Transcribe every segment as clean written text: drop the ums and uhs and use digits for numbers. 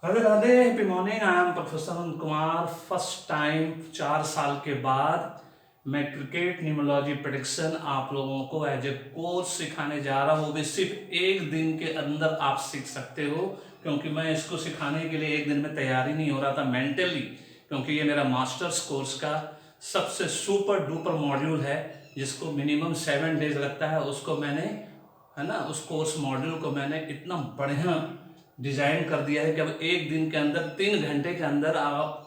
Radhe Radhe, happy morning. I am professor Anant Kumar. First time 4 साल के बाद मैं क्रिकेट न्यूमरोलॉजी प्रेडिक्शन आप लोगों को एज ए कोर्स सिखाने जा रहा हूँ। वो भी सिर्फ एक दिन के अंदर आप सीख सकते हो, क्योंकि मैं इसको सिखाने के लिए एक दिन में तैयारी नहीं हो रहा था मेंटली, क्योंकि ये मेरा मास्टर्स कोर्स का सबसे सुपर डुपर मॉड्यूल है जिसको मिनिमम 7 डेज लगता है। उसको मैंने, है ना, उस कोर्स मॉड्यूल को मैंने इतना बढ़िया डिजाइन कर दिया है कि अब एक दिन के अंदर 3 घंटे के अंदर आप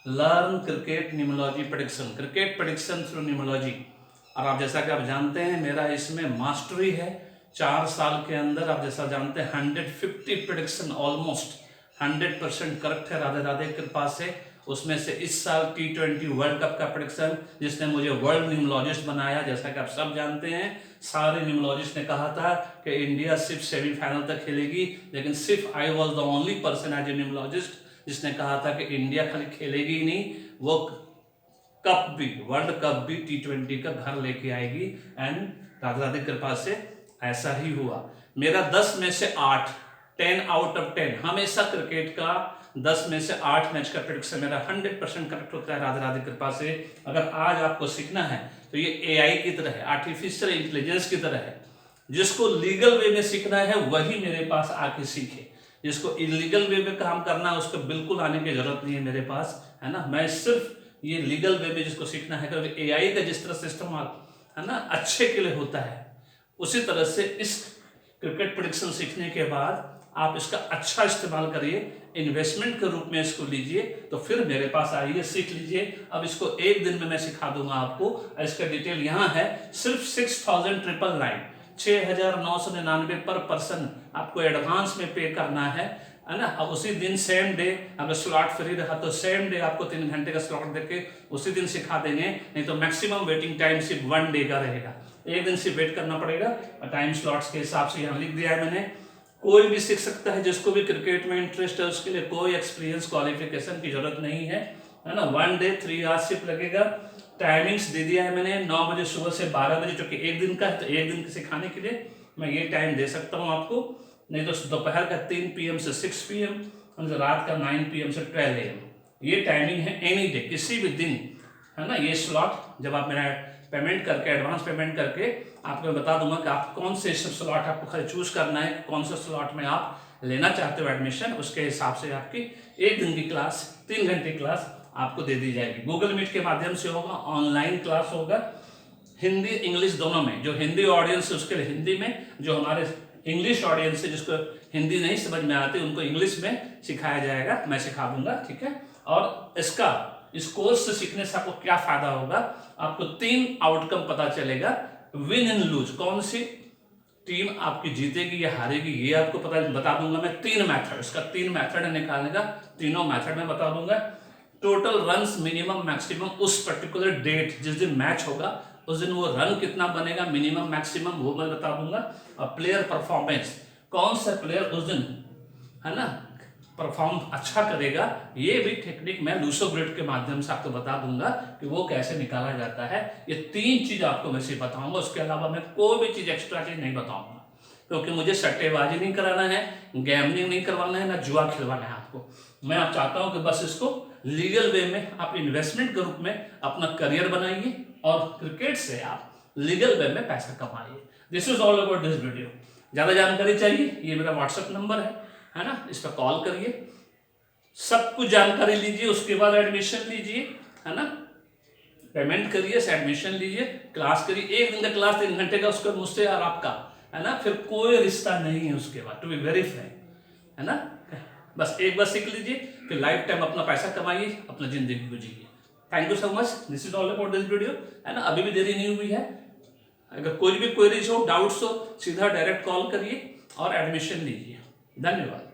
learn cricket numerology prediction, cricket prediction through numerology. और आप जैसा कि आप जानते हैं मेरा इसमें मास्टरी है। 4 साल के अंदर आप जैसा जानते हैं 150 प्रेडिक्शन, ऑलमोस्ट 100% करेक्ट है राधे राधे कृपा से। उसमें से इस साल T20 वर्ल्ड कप का प्रेडिक्शन जिसने मुझे वर्ल्ड न्यूमरोलॉजिस्ट बनाया, जैसा कि आप सब जानते हैं, सारे न्यूमरोलॉजिस्ट ने कहा था कि इंडिया सिर्फ सेमीफाइनल तक खेलेगी, लेकिन सिर्फ I was the only person as a numerologist जिसने कहा था कि इंडिया खाली खेलेगी ही नहीं, वो कप भी, वर्ल्ड कप भी T20 का घर लेके आएगी। एंड राधे राधे कृपा से ऐसा ही हुआ। मेरा 10 में से 8, 10 आउट ऑफ 10 हमेशा क्रिकेट का 10 में से 8 मैच का प्रेडिक्शन मेरा 100% करेक्ट होता है राधे राधे कृपा से। अगर आज आपको सीखना है तो ये AI की तरह है, आर्टिफिशियल इंटेलिजेंस की तरह है। जिसको लीगल वे में सीखना है वही मेरे पास आके सीखे, जिसको इलीगल वे में काम करना है उसको बिल्कुल आने की जरूरत नहीं है मेरे पास, है ना। मैं सिर्फ ये लीगल वे में जिसको सीखना है, क्योंकि AI का जिस तरह से इस्तेमाल, है ना, अच्छे के लिए होता है, उसी तरह से इस क्रिकेट प्रेडिक्शन सीखने के बाद आप इसका अच्छा इस्तेमाल करिए, इन्वेस्टमेंट के रूप में इसको लीजिए, तो फिर मेरे पास आइए, सीख लीजिए। अब इसको एक दिन में मैं सिखा दूंगा आपको। इसका डिटेल यहाँ है, सिर्फ 6,999 6,999 पर पर्सन आपको एडवांस में पे करना है ना। अब उसी दिन सेम डे अगर स्लॉट फ्री रहा तो सेम डे आपको 3 घंटे का स्लॉट देके उसी दिन सिखा देंगे, नहीं तो मैक्सिमम वेटिंग टाइम सिर्फ 1 डे का रहेगा। एक दिन सिर्फ वेट करना पड़ेगा। टाइम स्लॉट्स के हिसाब से यहाँ लिख दिया है मैंने। कोई भी सीख सकता है, जिसको भी क्रिकेट में इंटरेस्ट है उसके लिए कोई एक्सपीरियंस क्वालिफिकेशन की जरूरत नहीं है ना। 1 डे 3 आवर्स सिर्फ लगेगा। टाइमिंग्स दे दिया है मैंने, 9 बजे सुबह से 12 बजे, जो कि एक दिन का है, तो एक दिन के सिखाने के लिए मैं ये टाइम दे सकता हूँ आपको। नहीं तो दोपहर का 3 PM से 6 PM, रात का 9 PM से 12 AM, ये टाइमिंग है एनी डे, किसी भी दिन, है ना। ये स्लॉट जब आप मेरा पेमेंट करके, एडवांस पेमेंट करके, आपको मैं बता दूंगा कि आप कौन से स्लॉट आपको खाली चूज करना है, कौन सा स्लॉट में आप लेना चाहते हो एडमिशन, उसके हिसाब से आपकी एक दिन की क्लास, 3 घंटे क्लास आपको दे दी जाएगी। गूगल मीट के माध्यम से होगा, ऑनलाइन क्लास होगा, हिंदी इंग्लिश दोनों में। जो हिंदी ऑडियंस है उसके लिए हिंदी में, जो हमारे इंग्लिश ऑडियंस है जिसको हिंदी नहीं समझ में आती उनको इंग्लिश में सिखाया जाएगा, मैं सिखा दूंगा, ठीक है। और इस कोर्स से सीखने से आपको क्या फायदा होगा, आपको 3 आउटकम पता चलेगा। विन एंड लूज, कौन सी टीम आपकी जीतेगी या हारेगी, ये आपको बता दूंगा मैं। 3 मैथड, इसका 3 मैथड है निकालने का, तीनों मैथड में बता दूंगा। टोटल रन्स मिनिमम मैक्सिमम उस पर्टिकुलर डेट जिस दिन मैच होगा उस दिन वो रन कितना बनेगा मिनिमम मैक्सिमम, वो मैं बता दूंगा। और प्लेयर परफॉर्मेंस, कौन सा प्लेयर उस दिन, है ना, परफॉर्म अच्छा करेगा, ये भी टेक्निक मैं लूसो ग्रिड के माध्यम से आपको बता दूंगा कि वो कैसे निकाला जाता है। ये 3 चीज आपको मैं सिर्फ बताऊंगा, उसके अलावा मैं कोई भी चीज एक्स्ट्रा चीज नहीं बताऊंगा, क्योंकि मुझे सट्टेबाजी नहीं कराना है, गैम्बलिंग नहीं करवाना है, ना जुआ खिलवाना है आपको। मैं आप चाहता हूं कि बस इसको लीगल वे में आप इन्वेस्टमेंट के रूप में अपना करियर बनाइए और क्रिकेट से आप लीगल वे में पैसा कमाइए। This is all about this video. ज्यादा जानकारी चाहिए, ये मेरा व्हाट्सएप नंबर है ना, इस पर कॉल करिए, सब कुछ जानकारी लीजिए, उसके बाद एडमिशन लीजिए, है ना, पेमेंट करिए, एडमिशन लीजिए, क्लास करिए। एक दिन का क्लास 3 घंटे का, उसका मुझसे और आपका, है ना, फिर कोई रिश्ता नहीं है उसके बाद, टू बी वेरी फ्रैंक, है ना। बस एक बार सीख लीजिए, फिर लाइफ टाइम अपना पैसा कमाइए, अपना जिंदगी को जिए। Thank you so much, this is all about this video, है ना। अभी भी देरी नहीं हुई है, अगर कोई भी क्वेरीज हो, डाउट्स हो, सीधा डायरेक्ट कॉल करिए और एडमिशन लीजिए। धन्यवाद।